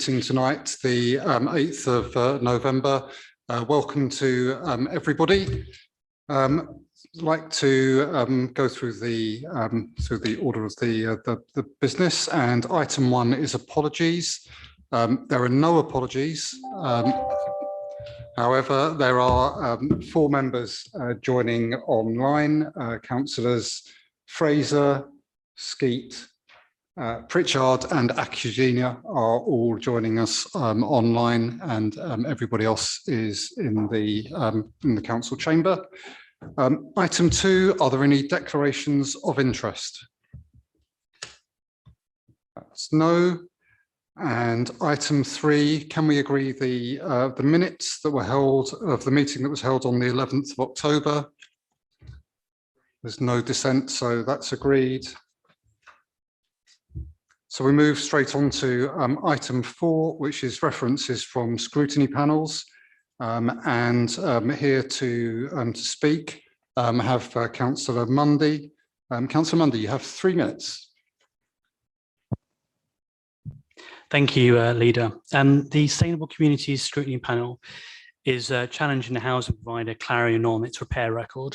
meeting tonight, the 8th of November. Welcome to everybody. I'd like to go through the order of the business, and item 1 is apologies. There are no apologies. However, there are 4 members joining online. Councillors Fraser, Skeet, Pritchard and Akugina are all joining us online, and everybody else is in the council chamber. Item 2, are there any declarations of interest? That's no. And item 3, can we agree the minutes that were held of the meeting that was held on the 11th of October? There's no dissent, so that's agreed. So we move straight on to item 4, which is references from scrutiny panels. Here to speak have Councillor Mundy. Councillor Mundy, you have 3 minutes. Thank you, Leader. The Sustainable Communities Scrutiny Panel is challenging the housing provider Cllr on its repair record.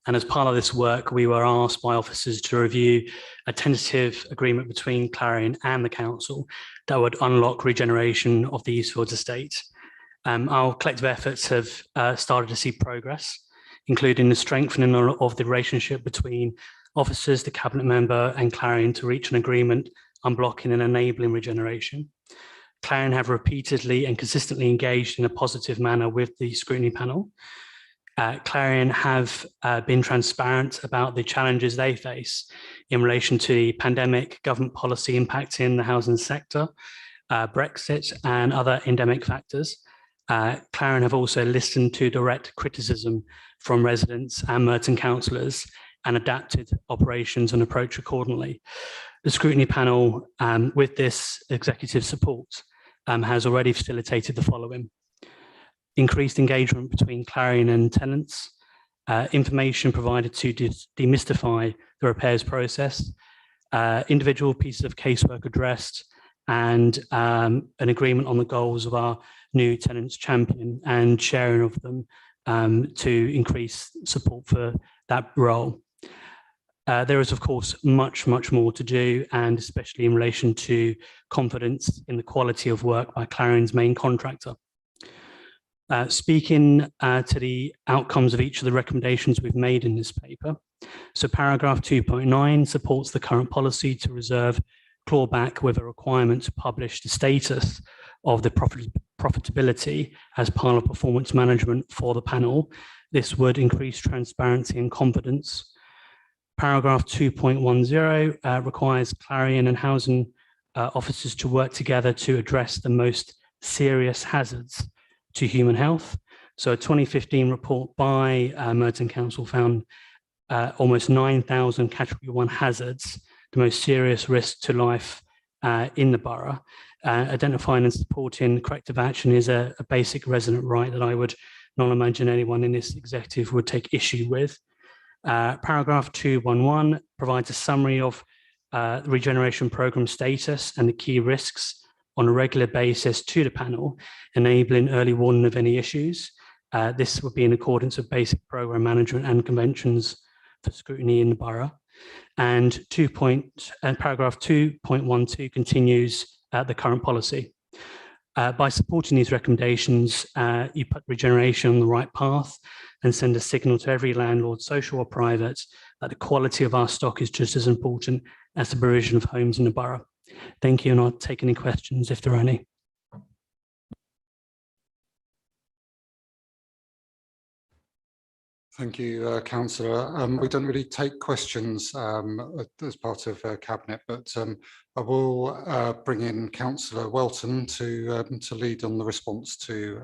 And as part of this work, we were asked by officers to review a tentative agreement between Cllr and the council that would unlock regeneration of the Eastfields estate. Our collective efforts have started to see progress, including the strengthening of the relationship between officers, the cabinet member and Cllr to reach an agreement unblocking and enabling regeneration. Cllr have repeatedly and consistently engaged in a positive manner with the scrutiny panel. Cllr have been transparent about the challenges they face in relation to the pandemic, government policy impacting the housing sector, Brexit and other endemic factors. Cllr have also listened to direct criticism from residents and Merton councillors and adapted operations and approach accordingly. The scrutiny panel, with this executive support, has already facilitated the following: increased engagement between Cllr and tenants, information provided to demystify the repairs process, individual pieces of casework addressed, and an agreement on the goals of our new tenants champion and sharing of them to increase support for that role. There is, of course, much more to do, and especially in relation to confidence in the quality of work by Cllr's main contractor. Speaking to the outcomes of each of the recommendations we've made in this paper. So paragraph 2.9 supports the current policy to reserve clawback with a requirement to publish the status of the profitability as part of performance management for the panel. This would increase transparency and confidence. Paragraph 2.10 requires Cllr and housing officers to work together to address the most serious hazards to human health. So a 2015 report by Merton Council found almost 9,000 category 1 hazards, the most serious risk to life in the borough. Identifying and supporting corrective action is a basic resident right that I would not imagine anyone in this executive would take issue with. Paragraph 2.11 provides a summary of the regeneration programme status and the key risks on a regular basis to the panel, enabling early warning of any issues. This would be in accordance with basic programme management and conventions for scrutiny in the borough. And paragraph 2.12 continues the current policy. By supporting these recommendations, you put regeneration on the right path and send a signal to every landlord, social or private, that the quality of our stock is just as important as the provision of homes in the borough. Thank you, and I'll take any questions if there are any. Thank you, Councillor. We don't really take questions as part of Cabinet, but I will bring in Councillor Whelton to lead on the response to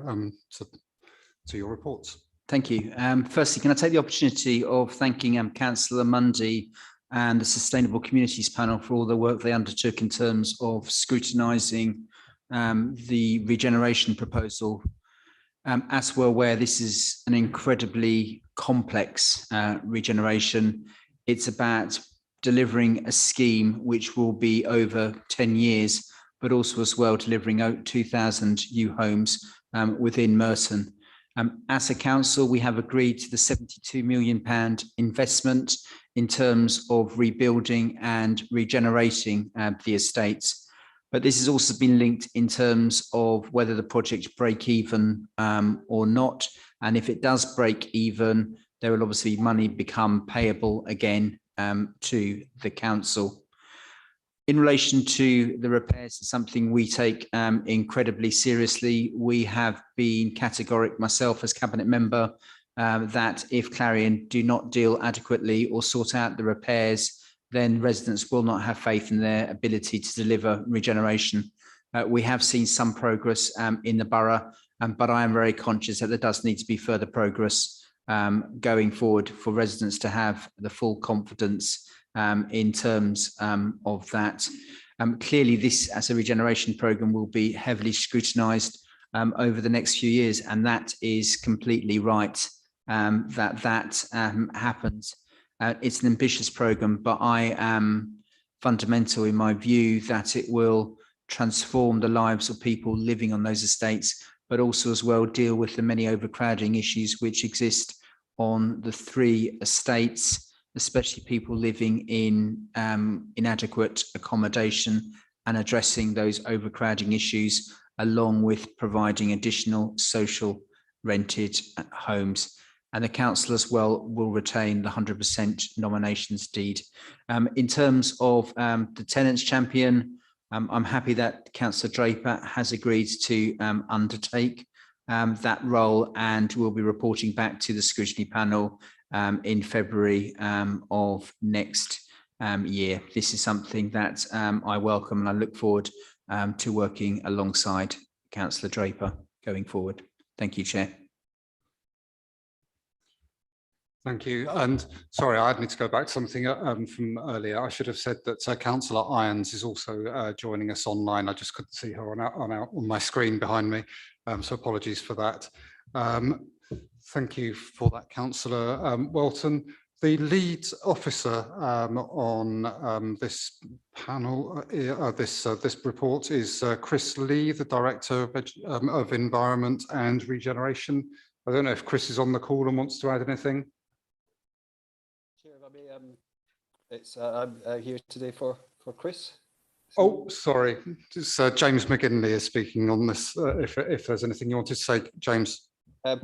your reports. Thank you. Firstly, can I take the opportunity of thanking Councillor Mundy and the Sustainable Communities Panel for all the work they undertook in terms of scrutinising the regeneration proposal. As we're aware, this is an incredibly complex regeneration. It's about delivering a scheme which will be over 10 years but also as well delivering 2,000 new homes within Merton. As a council, we have agreed to the £72 million investment in terms of rebuilding and regenerating the estates. But this has also been linked in terms of whether the project break even or not. And if it does break even, there will obviously money become payable again to the council. In relation to the repairs, it's something we take incredibly seriously. We have been categoric, myself as cabinet member, that if Clarion do not deal adequately or sort out the repairs, then residents will not have faith in their ability to deliver regeneration. We have seen some progress in the borough, but I am very conscious that there does need to be further progress going forward for residents to have the full confidence in terms of that. Clearly, this as a regeneration programme will be heavily scrutinised over the next few years, and that is completely right that happens. It's an ambitious programme, but I am fundamental in my view that it will transform the lives of people living on those estates, but also as well deal with the many overcrowding issues which exist on the 3 estates, especially people living in inadequate accommodation, and addressing those overcrowding issues along with providing additional social rented homes. And the council as well will retain the 100% nominations deed. In terms of the tenants champion, I'm happy that Councillor Draper has agreed to undertake that role, and will be reporting back to the scrutiny panel in February of next year. This is something that I welcome, and I look forward to working alongside Councillor Draper going forward. Thank you, Chair. Thank you. And sorry, I need to go back to something from earlier. I should have said that Councillor Irons is also joining us online. I just couldn't see her on my screen behind me. So apologies for that. Thank you for that, Councillor Whelton. The lead officer on this panel, this report is Chris Lee, the Director of Environment and Regeneration. I don't know if Chris is on the call and wants to add anything. I'm here today for Chris. Oh, sorry. It's, James McGinley is speaking on this. If there's anything you wanted to say, James. I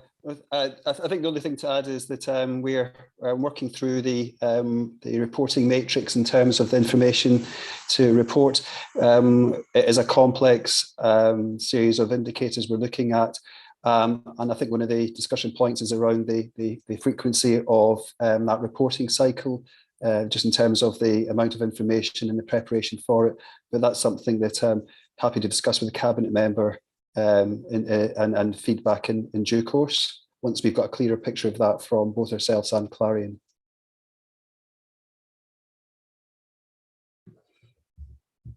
think the only thing to add is that we're working through the reporting matrix in terms of the information to report. It is a complex series of indicators we're looking at. And I think one of the discussion points is around the frequency of that reporting cycle, just in terms of the amount of information and the preparation for it. But that's something that I'm happy to discuss with the cabinet member and feedback in due course, once we've got a clearer picture of that from both ourselves and Clarion.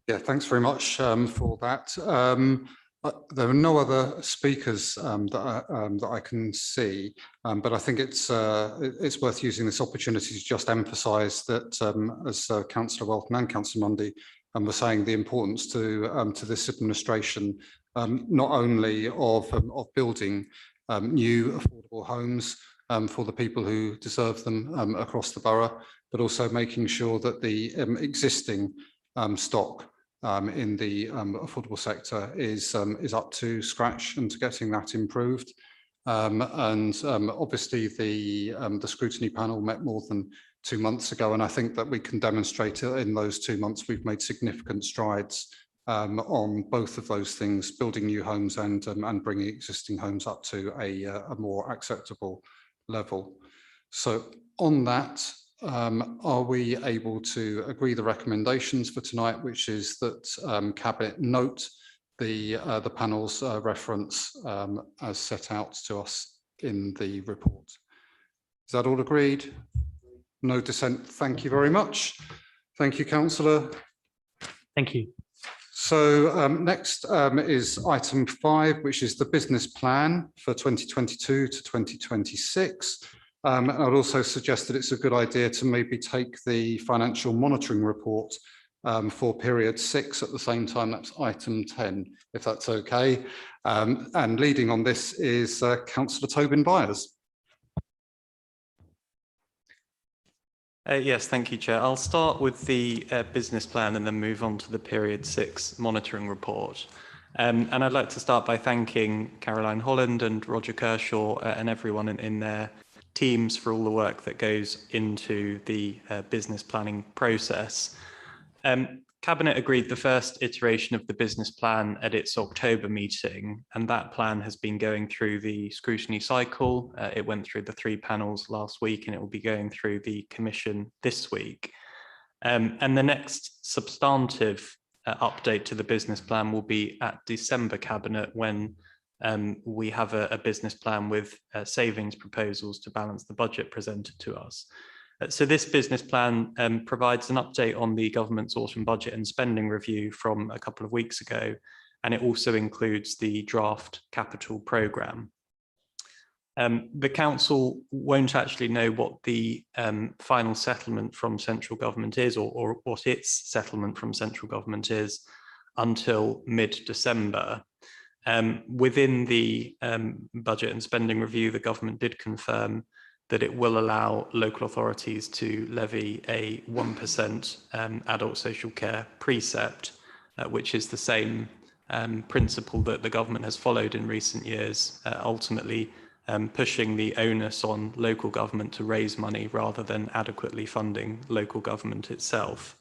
Yeah, thanks very much for that. There are no other speakers that I can see, but I think it's worth using this opportunity to just emphasise that, as Councillor Whelton and Councillor Mundy were saying, the importance to this administration not only of building new affordable homes for the people who deserve them across the borough, but also making sure that the existing stock in the affordable sector is up to scratch and to getting that improved. Obviously the scrutiny panel met more than 2 months ago, and I think that we can demonstrate in those 2 months we've made significant strides on both of those things, building new homes and bringing existing homes up to a more acceptable level. So on that, are we able to agree the recommendations for tonight, which is that Cabinet note the panel's reference as set out to us in the report? Is that all agreed? No dissent. Thank you very much. Thank you, Councillor. Thank you. So next is item 5, which is the business plan for 2022 to 2026. I'd also suggest that it's a good idea to maybe take the financial monitoring report for period 6 at the same time. That's item 10, if that's okay. And leading on this is Councillor Tobin Byers. Yes, thank you, Chair. I'll start with the business plan and then move on to the period 6 monitoring report. And I'd like to start by thanking Caroline Holland and Roger Kershaw and everyone in their teams for all the work that goes into the business planning process. Cabinet agreed the first iteration of the business plan at its October meeting, and that plan has been going through the scrutiny cycle. It went through the 3 panels last week, and it will be going through the commission this week. And the next substantive update to the business plan will be at December Cabinet, when we have a business plan with savings proposals to balance the budget presented to us. So this business plan provides an update on the government's autumn budget and spending review from a couple of weeks ago, and it also includes the draft capital programme. The council won't actually know what the final settlement from central government is, or what its settlement from central government is, until mid-December. Within the budget and spending review, the government did confirm that it will allow local authorities to levy a 1% adult social care precept, which is the same principle that the government has followed in recent years, ultimately pushing the onus on local government to raise money rather than adequately funding local government itself.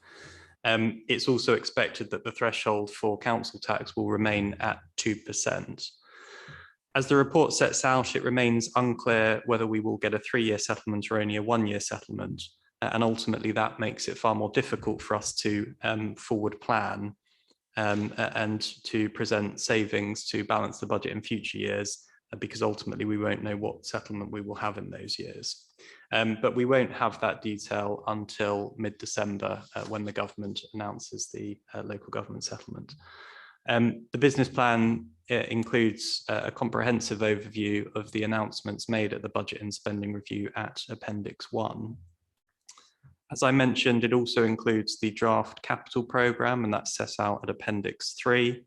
It's also expected that the threshold for council tax will remain at 2%. As the report sets out, it remains unclear whether we will get a 3-year settlement or only a 1-year settlement. And ultimately that makes it far more difficult for us to forward plan and to present savings to balance the budget in future years, because ultimately we won't know what settlement we will have in those years. But we won't have that detail until mid-December when the government announces the local government settlement. The business plan includes a comprehensive overview of the announcements made at the budget and spending review at Appendix 1. As I mentioned, it also includes the draft capital programme, and that's set out at Appendix 3.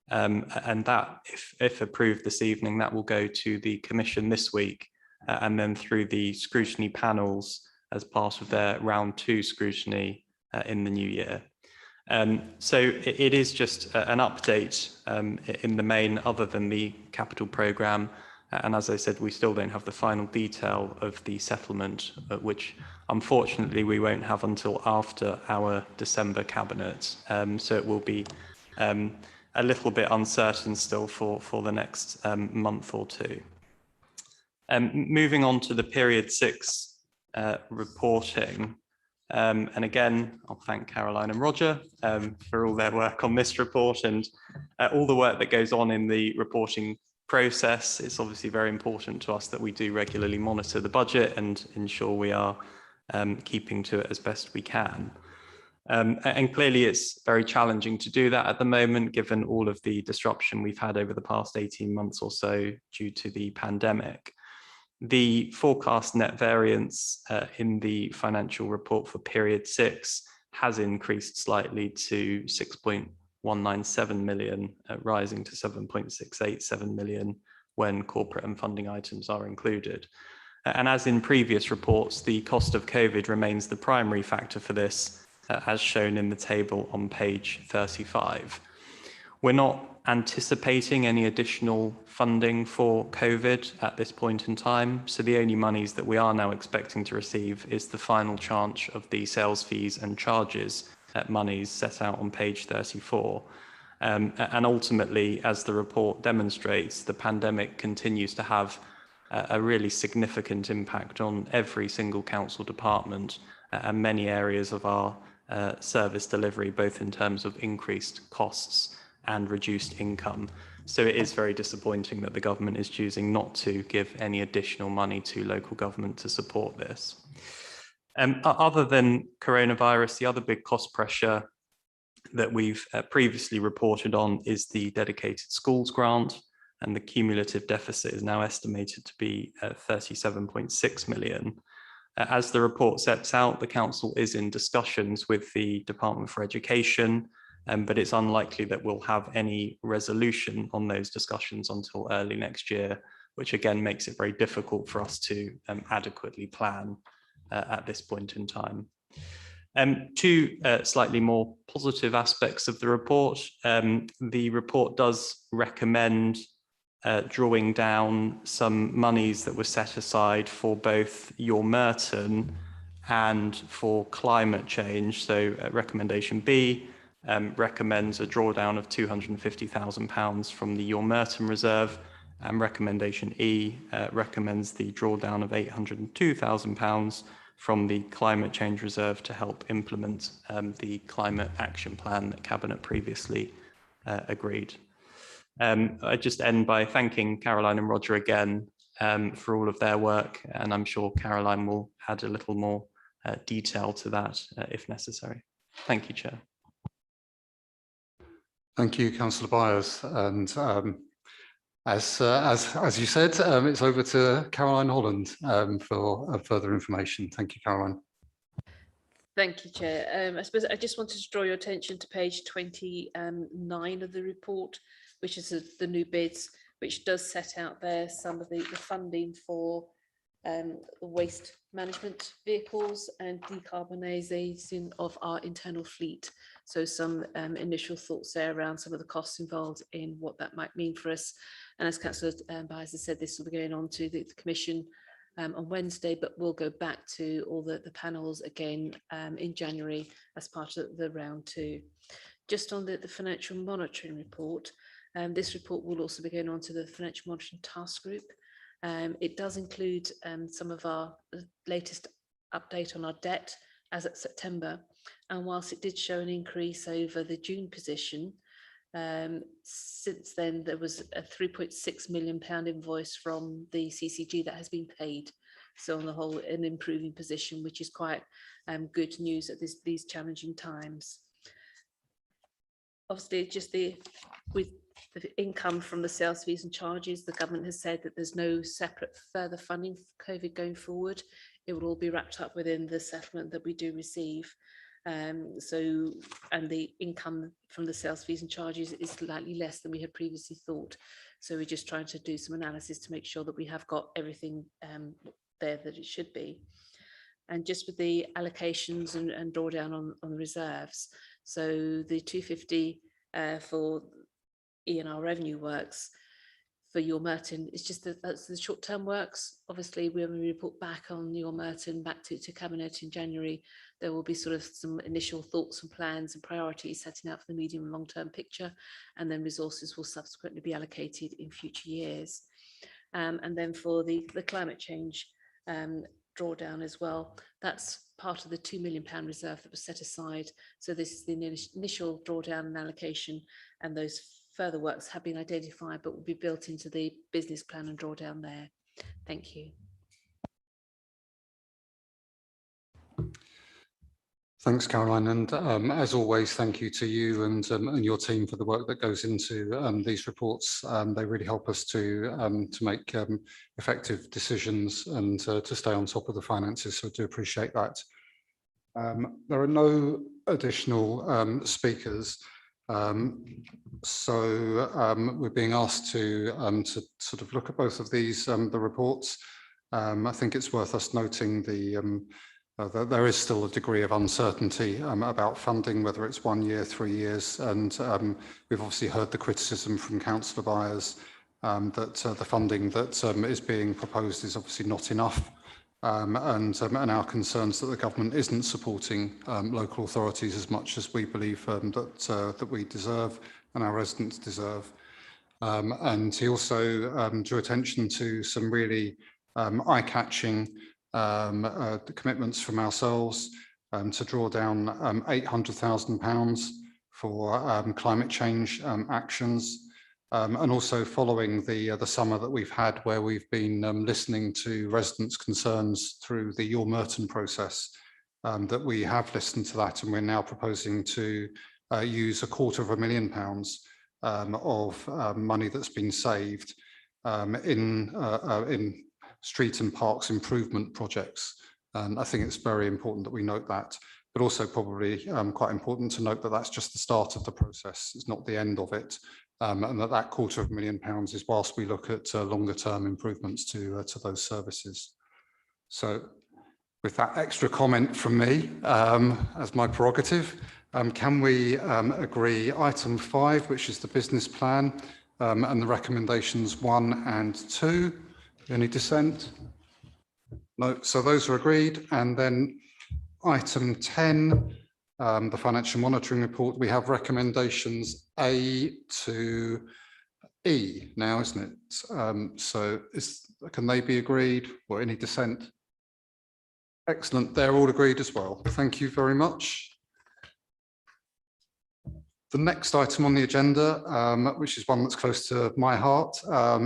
And that, if approved this evening, that will go to the Commission this week, and then through the scrutiny panels as part of their round 2 scrutiny in the new year. So it is just an update in the main, other than the capital programme. And as I said, we still don't have the final detail of the settlement, which unfortunately we won't have until after our December cabinet. So it will be a little bit uncertain still for the next month or two. Moving on to the period 6 reporting. And again, I'll thank Caroline and Roger for all their work on this report and all the work that goes on in the reporting process. It's obviously very important to us that we do regularly monitor the budget and ensure we are keeping to it as best we can. And clearly it's very challenging to do that at the moment, given all of the disruption we've had over the past 18 months or so due to the pandemic. The forecast net variance in the financial report for period 6 has increased slightly to 6.197 million, rising to 7.687 million when corporate and funding items are included. And as in previous reports, the cost of COVID remains the primary factor for this, as shown in the table on page 35. We're not anticipating any additional funding for COVID at this point in time, so the only monies that we are now expecting to receive is the final tranche of the sales fees and charges monies set out on page 34. And ultimately, as the report demonstrates, the pandemic continues to have a really significant impact on every single council department and many areas of our service delivery, both in terms of increased costs and reduced income. So it is very disappointing that the government is choosing not to give any additional money to local government to support this. Other than coronavirus, the other big cost pressure that we've previously reported on is the dedicated schools grant, and the cumulative deficit is now estimated to be 37.6 million. As the report sets out, the council is in discussions with the Department for Education, but it's unlikely that we'll have any resolution on those discussions until early next year, which again makes it very difficult for us to adequately plan at this point in time. Two slightly more positive aspects of the report. The report does recommend drawing down some monies that were set aside for both Your Merton and for climate change. So recommendation B recommends a drawdown of £250,000 from the Your Merton reserve, and recommendation E recommends the drawdown of £802,000 from the climate change reserve to help implement the climate action plan that Cabinet previously agreed. I just end by thanking Caroline and Roger again for all of their work, and I'm sure Caroline will add a little more detail to that if necessary. Thank you, Chair. Thank you, Councillor Byers. And as you said, it's over to Caroline Holland for further information. Thank you, Caroline. Thank you, Chair. I suppose I just wanted to draw your attention to page 29 of the report, which is the new bids, which does set out there some of the funding for waste management vehicles and decarbonisation of our internal fleet. So some initial thoughts there around some of the costs involved in what that might mean for us. And as Councillor Byers has said, this will be going on to the Commission on Wednesday, but we'll go back to all the panels again in January as part of the round 2. Just on the financial monitoring report, this report will also be going on to the financial monitoring task group. It does include some of our latest update on our debt as at September, and whilst it did show an increase over the June position, since then there was a £3.6 million invoice from the CCG that has been paid. So on the whole, an improving position, which is quite good news at these challenging times. Obviously, just with the income from the sales fees and charges, the government has said that there's no separate further funding for COVID going forward. It will all be wrapped up within the settlement that we do receive. And the income from the sales fees and charges is slightly less than we had previously thought. So we're just trying to do some analysis to make sure that we have got everything there that it should be. And just with the allocations and drawdown on the reserves, so the 250 for E&R revenue works for Your Merton, it's just that's the short-term works. Obviously, when we report back on Your Merton back to Cabinet in January, there will be sort of some initial thoughts and plans and priorities setting out for the medium and long-term picture, and then resources will subsequently be allocated in future years. And then for the climate change drawdown as well, that's part of the £2 million reserve that was set aside. So this is the initial drawdown and allocation, and those further works have been identified but will be built into the business plan and drawdown there. Thank you. Thanks, Caroline. And as always, thank you to you and your team for the work that goes into these reports. They really help us to make effective decisions and to stay on top of the finances. So I do appreciate that. There are no additional speakers. So we're being asked to sort of look at both of these, the reports. I think it's worth us noting that there is still a degree of uncertainty about funding, whether it's 1 year, 3 years. And we've obviously heard the criticism from Councillor Byers that the funding that is being proposed is obviously not enough. And our concerns that the government isn't supporting local authorities as much as we believe that we deserve and our residents deserve. And he also drew attention to some really eye-catching commitments from ourselves to draw down £800,000 for climate change actions. And also following the summer that we've had, where we've been listening to residents' concerns through the Your Merton process, that we have listened to that, and we're now proposing to use £250,000 of money that's been saved in street and parks improvement projects And I think it's very important that we note that, but also probably quite important to note that that's just the start of the process. It's not the end of it. And that £250,000 is whilst we look at longer term improvements to those services. So with that extra comment from me as my prerogative, can we agree item 5, which is the business plan, and the recommendations 1 and 2? Any dissent? No, so those are agreed. And then item 10, the financial monitoring report, we have recommendations A to E now, isn't it? So can they be agreed, or any dissent? Excellent, they're all agreed as well. Thank you very much. The next item on the agenda, which is one that's close to my heart,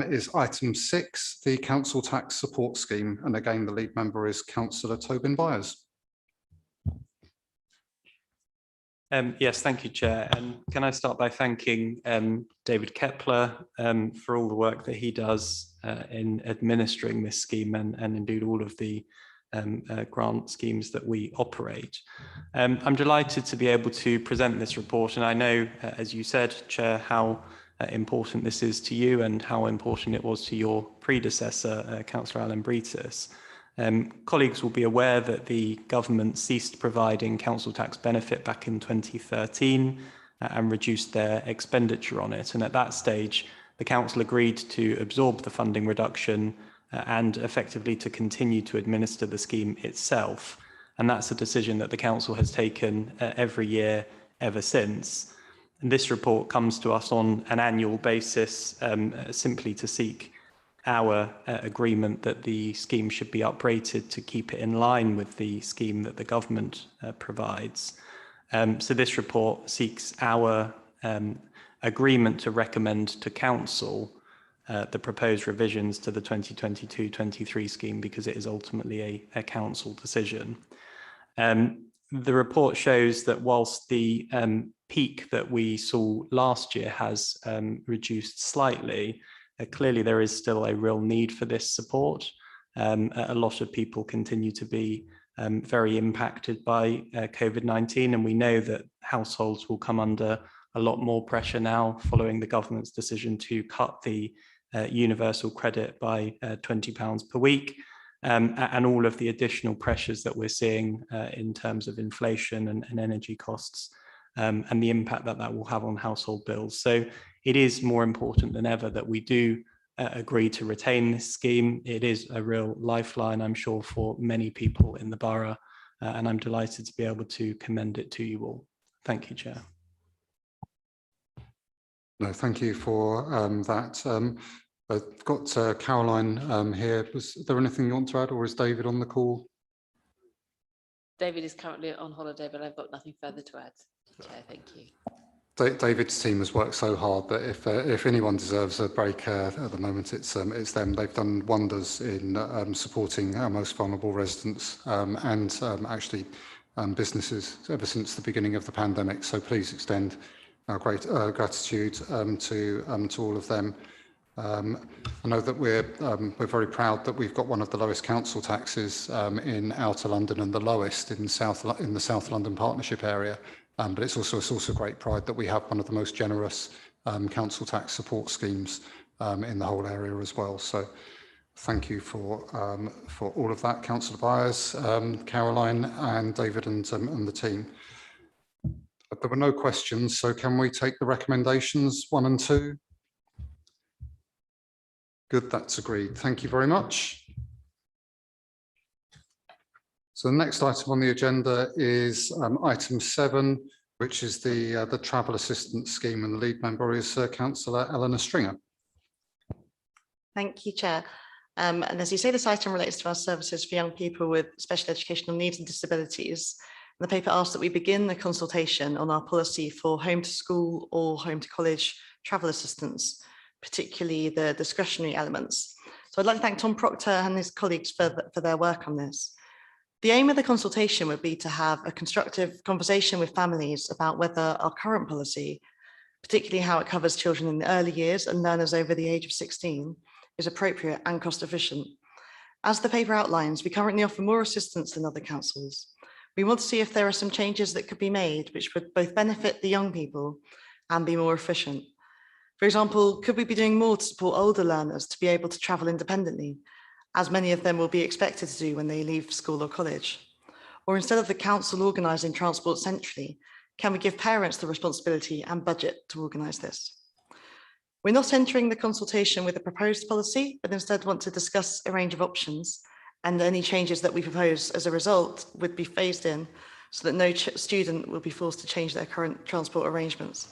is item 6, the council tax support scheme. And again, the lead member is Councillor Tobin Byers. Yes, thank you, Chair. And can I start by thanking David Cllr for all the work that he does in administering this scheme and indeed all of the grant schemes that we operate. I'm delighted to be able to present this report, and I know, as you said, Chair, how important this is to you and how important it was to your predecessor, Councillor Alan Bretis. Colleagues will be aware that the government ceased providing council tax benefit back in 2013 and reduced their expenditure on it. And at that stage, the council agreed to absorb the funding reduction and effectively to continue to administer the scheme itself. And that's a decision that the council has taken every year ever since. And this report comes to us on an annual basis simply to seek our agreement that the scheme should be uprated to keep it in line with the scheme that the government provides. So this report seeks our agreement to recommend to council the proposed revisions to the 2022-23 scheme, because it is ultimately a council decision. The report shows that whilst the peak that we saw last year has reduced slightly, clearly there is still a real need for this support. A lot of people continue to be very impacted by COVID-19, and we know that households will come under a lot more pressure now following the government's decision to cut the universal credit by £20 per week, and all of the additional pressures that we're seeing in terms of inflation and energy costs, and the impact that that will have on household bills. So it is more important than ever that we do agree to retain this scheme. It is a real lifeline, I'm sure, for many people in the borough, and I'm delighted to be able to commend it to you all. Thank you, Chair. No, thank you for that. I've got Caroline here. Was there anything you want to add, or is David on the call? David is currently on holiday, but I've got nothing further to add. Chair, thank you. David's team has worked so hard that if anyone deserves a break at the moment, it's them. They've done wonders in supporting our most vulnerable residents and actually businesses ever since the beginning of the pandemic. So please extend our great gratitude to all of them. I know that we're very proud that we've got one of the lowest council taxes in Outer London and the lowest in the South London Partnership area. But it's also a source of great pride that we have one of the most generous council tax support schemes in the whole area as well. So thank you for all of that, Councillor Byers, Caroline and David and the team. There were no questions, so can we take the recommendations 1 and 2? Good, that's agreed. Thank you very much. So the next item on the agenda is item 7, which is the travel assistance scheme, and the lead member is Councillor Eleanor Stringer. Thank you, Chair. And as you say, this item relates to our services for young people with special educational needs and disabilities. And the paper asks that we begin the consultation on our policy for home to school or home to college travel assistance, particularly the discretionary elements. So I'd like to thank Tom Proctor and his colleagues for their work on this. The aim of the consultation would be to have a constructive conversation with families about whether our current policy, particularly how it covers children in the early years and learners over the age of 16, is appropriate and cost efficient. As the paper outlines, we currently offer more assistance than other councils. We want to see if there are some changes that could be made which would both benefit the young people and be more efficient. For example, could we be doing more to support older learners to be able to travel independently, as many of them will be expected to do when they leave school or college? Or instead of the council organising transport centrally, can we give parents the responsibility and budget to organise this? We're not entering the consultation with a proposed policy, but instead want to discuss a range of options, and any changes that we propose as a result would be phased in so that no student will be forced to change their current transport arrangements.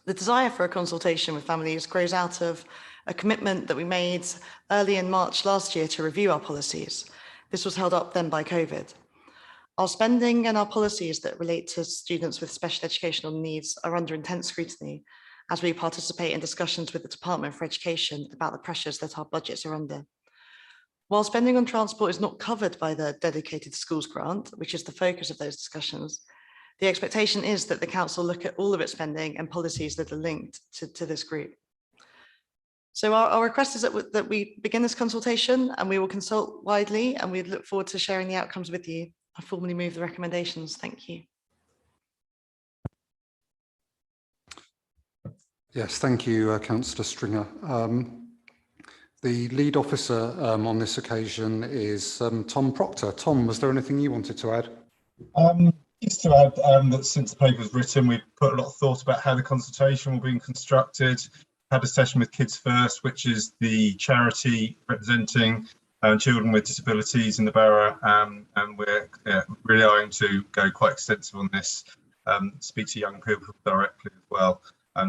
The desire for a consultation with families grows out of a commitment that we made early in March last year to review our policies. This was held up then by COVID. Our spending and our policies that relate to students with special educational needs are under intense scrutiny as we participate in discussions with the Department for Education about the pressures that our budgets are under. While spending on transport is not covered by the dedicated schools grant, which is the focus of those discussions, the expectation is that the council look at all of its spending and policies that are linked to this group. So our request is that we begin this consultation, and we will consult widely, and we look forward to sharing the outcomes with you. I formally move the recommendations. Thank you. Yes, thank you, Councillor Stringer. The lead officer on this occasion is Tom Proctor. Tom, was there anything you wanted to add? Just to add that since the paper was written, we've put a lot of thought about how the consultation will be constructed. Had a session with Kids First, which is the charity representing children with disabilities in the borough, and we're really going to go quite extensive on this, speak to young people directly as well.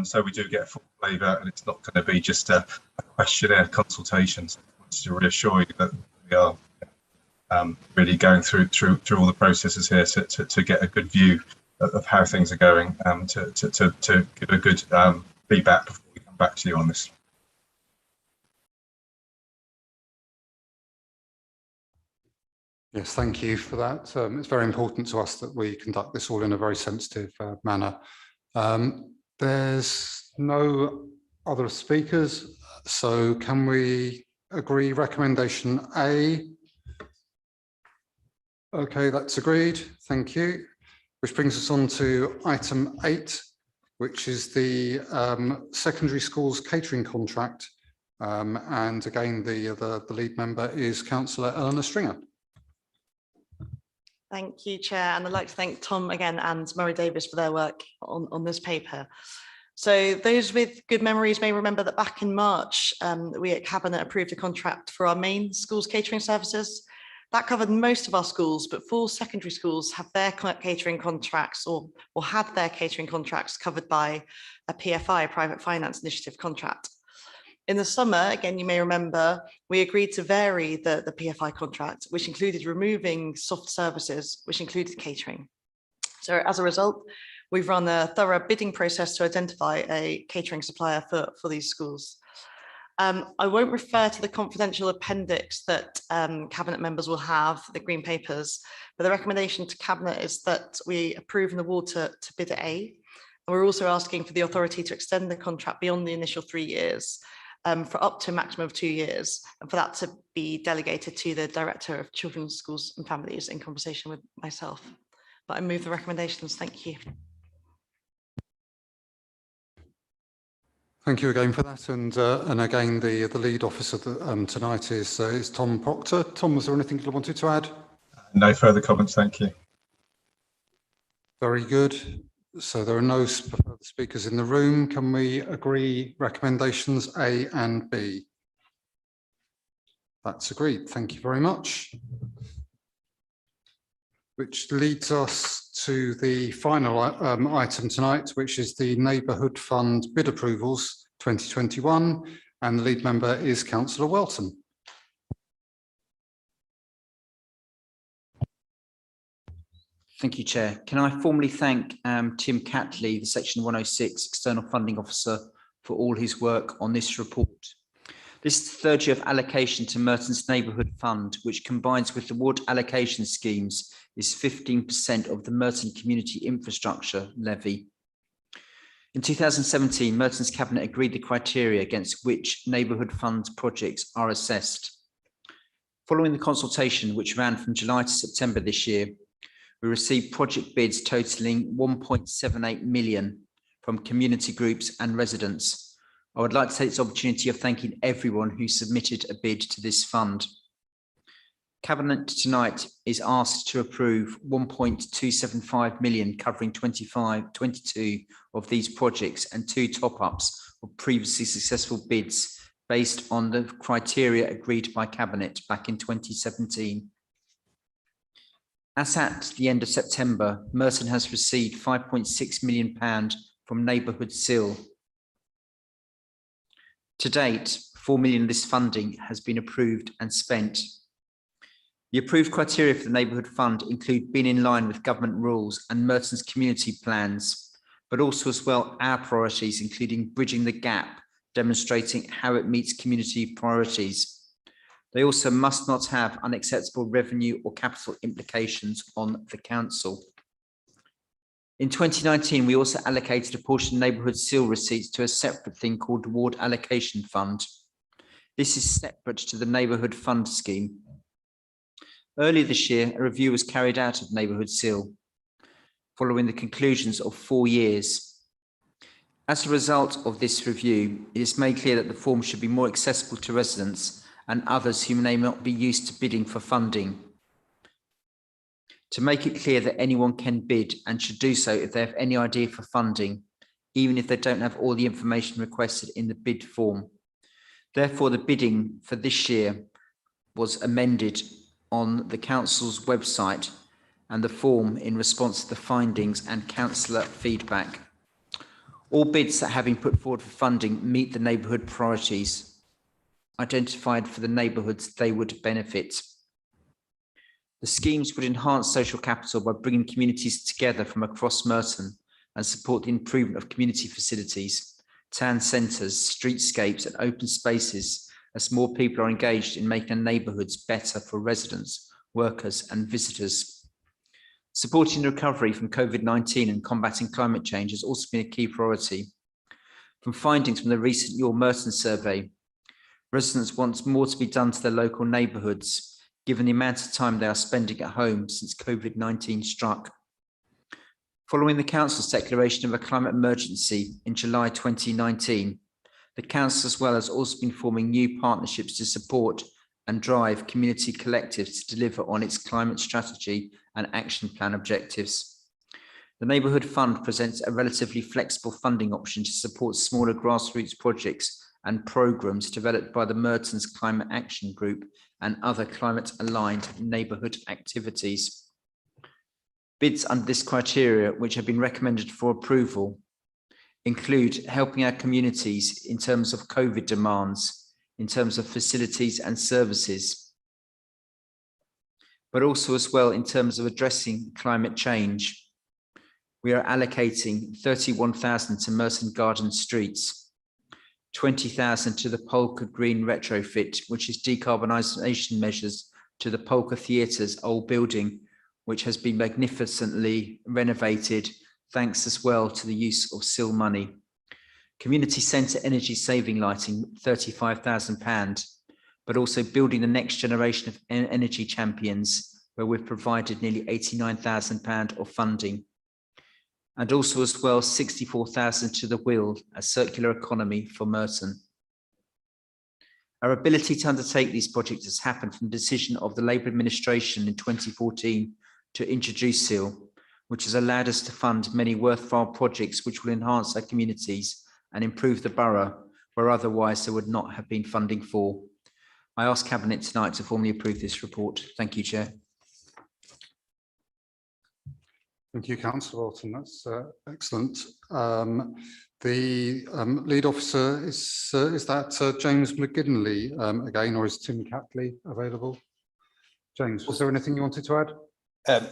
So we do get a full flavour, and it's not going to be just a questionnaire consultation. So I want to reassure you that we are really going through all the processes here to get a good view of how things are going, to give a good feedback before we come back to you on this. Yes, thank you for that. It's very important to us that we conduct this all in a very sensitive manner. There's no other speakers, so can we agree recommendation A? Okay, that's agreed. Thank you. Which brings us on to item 8, which is the secondary schools catering contract. And again, the lead member is Councillor Eleanor Stringer. Thank you, Chair, and I'd like to thank Tom again and Murray Davis for their work on this paper. So those with good memories may remember that back in March, we at Cabinet approved a contract for our main schools catering services. That covered most of our schools, but 4 secondary schools have their catering contracts or had their catering contracts covered by a PFI, Private Finance Initiative contract. In the summer, again, you may remember, we agreed to vary the PFI contract, which included removing soft services, which included catering. So as a result, we've run a thorough bidding process to identify a catering supplier for these schools. I won't refer to the confidential appendix that Cabinet members will have, the green papers, but the recommendation to Cabinet is that we approve an award to bidder A. And we're also asking for the authority to extend the contract beyond the initial 3 years for up to a maximum of 2 years, and for that to be delegated to the Director of Children's Schools and Families in conversation with myself. But I move the recommendations. Thank you. Thank you again for that, and again the lead officer tonight is Tom Proctor. Tom, was there anything you wanted to add? No further comments, thank you. Very good. So there are no further speakers in the room. Can we agree recommendations A and B? That's agreed. Thank you very much. Which leads us to the final item tonight, which is the Neighbourhood Fund bid approvals 2021, and the lead member is Councillor Whelton. Thank you, Chair. Can I formally thank Tim Catley, the Section 106 External Funding Officer, for all his work on this report. This is the third year of allocation to Merton's Neighbourhood Fund, which combines with the ward allocation schemes is 15% of the Merton Community Infrastructure Levy. In 2017, Merton's Cabinet agreed the criteria against which Neighbourhood Fund projects are assessed. Following the consultation, which ran from July to September this year, we received project bids totaling 1.78 million from community groups and residents. I would like to take this opportunity of thanking everyone who submitted a bid to this fund. Cabinet tonight is asked to approve 1.275 million covering 22 of these projects and 2 top-ups of previously successful bids based on the criteria agreed by Cabinet back in 2017. As at the end of September, Merton has received £5.6 million from Neighbourhood Cllr. To date, 4 million of this funding has been approved and spent. The approved criteria for the Neighbourhood Fund include being in line with government rules and Merton's community plans, but also as well our priorities, including bridging the gap, demonstrating how it meets community priorities. They also must not have unacceptable revenue or capital implications on the council. In 2019, we also allocated a portion of Neighbourhood Cllr receipts to a separate thing called the Ward Allocation Fund. This is separate to the Neighbourhood Fund scheme. Earlier this year, a review was carried out of Neighbourhood Cllr, following the conclusions of 4 years. As a result of this review, it is made clear that the form should be more accessible to residents and others who may not be used to bidding for funding. To make it clear that anyone can bid and should do so if they have any idea for funding, even if they don't have all the information requested in the bid form. Therefore, the bidding for this year was amended on the council's website and the form in response to the findings and councillor feedback. All bids that have been put forward for funding meet the neighbourhood priorities identified for the neighbourhoods they would benefit. The schemes would enhance social capital by bringing communities together from across Merton and support the improvement of community facilities, town centres, streetscapes and open spaces as more people are engaged in making our neighbourhoods better for residents, workers and visitors. Supporting the recovery from COVID-19 and combating climate change has also been a key priority. From findings from the recent Your Merton survey, residents want more to be done to their local neighbourhoods, given the amount of time they are spending at home since COVID-19 struck. Following the council's declaration of a climate emergency in July 2019, the council as well has also been forming new partnerships to support and drive community collectives to deliver on its climate strategy and action plan objectives. The Neighbourhood Fund presents a relatively flexible funding option to support smaller grassroots projects and programmes developed by the Merton's Climate Action Group and other climate-aligned neighbourhood activities. Bids under this criteria, which have been recommended for approval, include helping our communities in terms of COVID demands, in terms of facilities and services, but also as well in terms of addressing climate change. We are allocating 31,000 to Merton Garden Streets, 20,000 to the Polka Green retrofit, which is decarbonisation measures to the Polka Theatre's old building, which has been magnificently renovated thanks as well to the use of Cllr money. Community centre energy saving lighting, £35,000, but also building the next generation of energy champions, where we've provided nearly £89,000 of funding. And also as well 64,000 to the Wheel, a circular economy for Merton. Our ability to undertake these projects has happened from the decision of the Labour administration in 2014 to introduce Cllr, which has allowed us to fund many worthwhile projects which will enhance our communities and improve the borough, where otherwise there would not have been funding for. I ask Cabinet tonight to formally approve this report. Thank you, Chair. Thank you, Councillor Whelton. That's excellent. The lead officer is that James McGinley again, or is Tim Catley available? James, was there anything you wanted to add?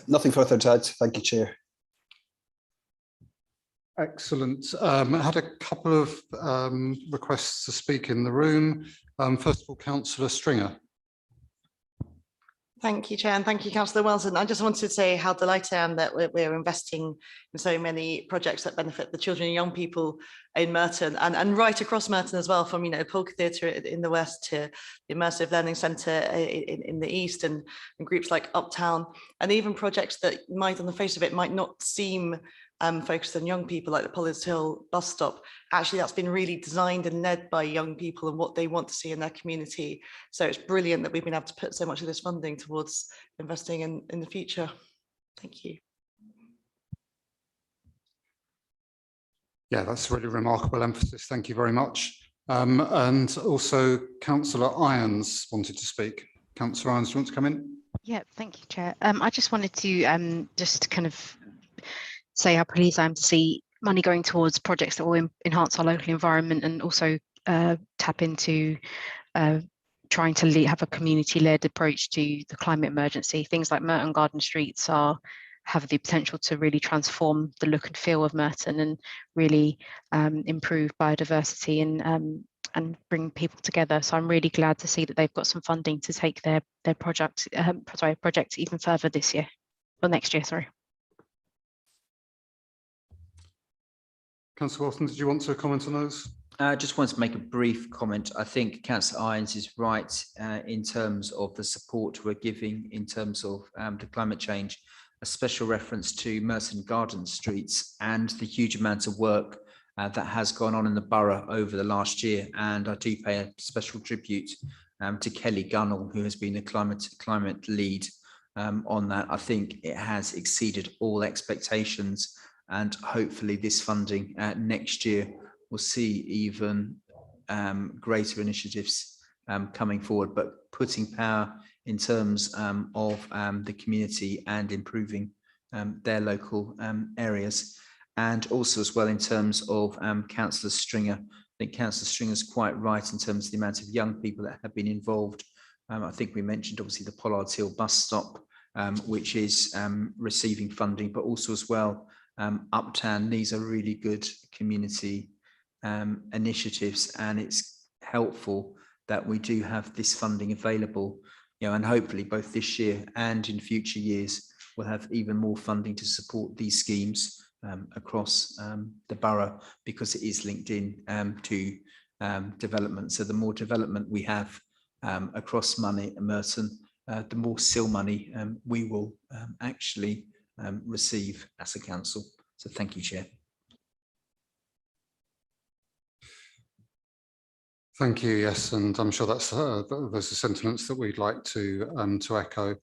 Nothing further to add. Thank you, Chair. Excellent. I had a couple of requests to speak in the room. First of all, Councillor Stringer. Thank you, Chair, and thank you, Councillor Whelton. I just wanted to say how delighted I am that we're investing in so many projects that benefit the children and young people in Merton and right across Merton as well, from Polka Theatre in the west to the Immersive Learning Centre in the east, and groups like Uptown, and even projects that might, on the face of it, might not seem focused on young people, like the Pollard's Hill bus stop. Actually, that's been really designed and led by young people and what they want to see in their community. So it's brilliant that we've been able to put so much of this funding towards investing in the future. Thank you. Yeah, that's a really remarkable emphasis. Thank you very much. And also Councillor Irons wanted to speak. Councillor Irons, do you want to come in? Yeah, thank you, Chair. I just wanted to just kind of say how pleased I am to see money going towards projects that will enhance our local environment and also tap into trying to have a community-led approach to the climate emergency. Things like Merton Garden Streets have the potential to really transform the look and feel of Merton and really improve biodiversity and bring people together. So I'm really glad to see that they've got some funding to take their project even further this year, or next year, sorry. Councillor Whelton, did you want to comment on those? I just wanted to make a brief comment. I think Councillor Irons is right in terms of the support we're giving in terms of the climate change, a special reference to Merton Garden Streets and the huge amount of work that has gone on in the borough over the last year. And I do pay a special tribute to Kelly Gunnell, who has been the climate lead on that. I think it has exceeded all expectations, and hopefully this funding next year will see even greater initiatives coming forward, but putting power in terms of the community and improving their local areas. And also as well in terms of Councillor Stringer. I think Councillor Stringer is quite right in terms of the amount of young people that have been involved. I think we mentioned obviously the Pollard's Hill bus stop, which is receiving funding, but also as well Uptown. These are really good community initiatives, and it's helpful that we do have this funding available, and hopefully both this year and in future years we'll have even more funding to support these schemes across the borough, because it is linked in to development. So the more development we have across Merton, the more SIL money we will actually receive as a council. So thank you, Chair. Thank you. Yes, and I'm sure that's those are sentiments that we'd like to echo.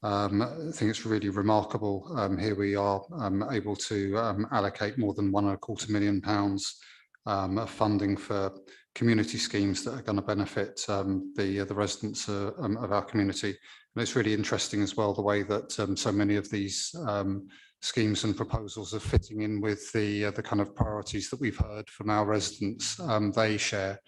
I think it's really remarkable. Here we are able to allocate more than £1.25 million of funding for community schemes that are going to benefit the residents of our community. And it's really interesting as well the way that so many of these schemes and proposals are fitting in with the kind of priorities that we've heard from our residents. They share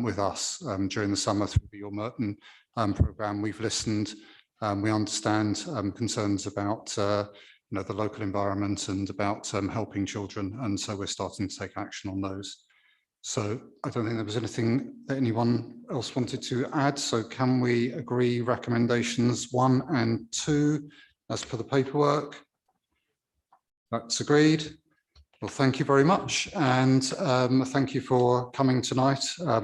with us during the summer through the Your Merton programme. We've listened. We understand concerns about the local environment and about helping children, and so we're starting to take action on those. So I don't think there was anything that anyone else wanted to add. So can we agree recommendations 1 and 2 as per the paperwork? That's agreed. Well, thank you very much, and thank you for coming tonight.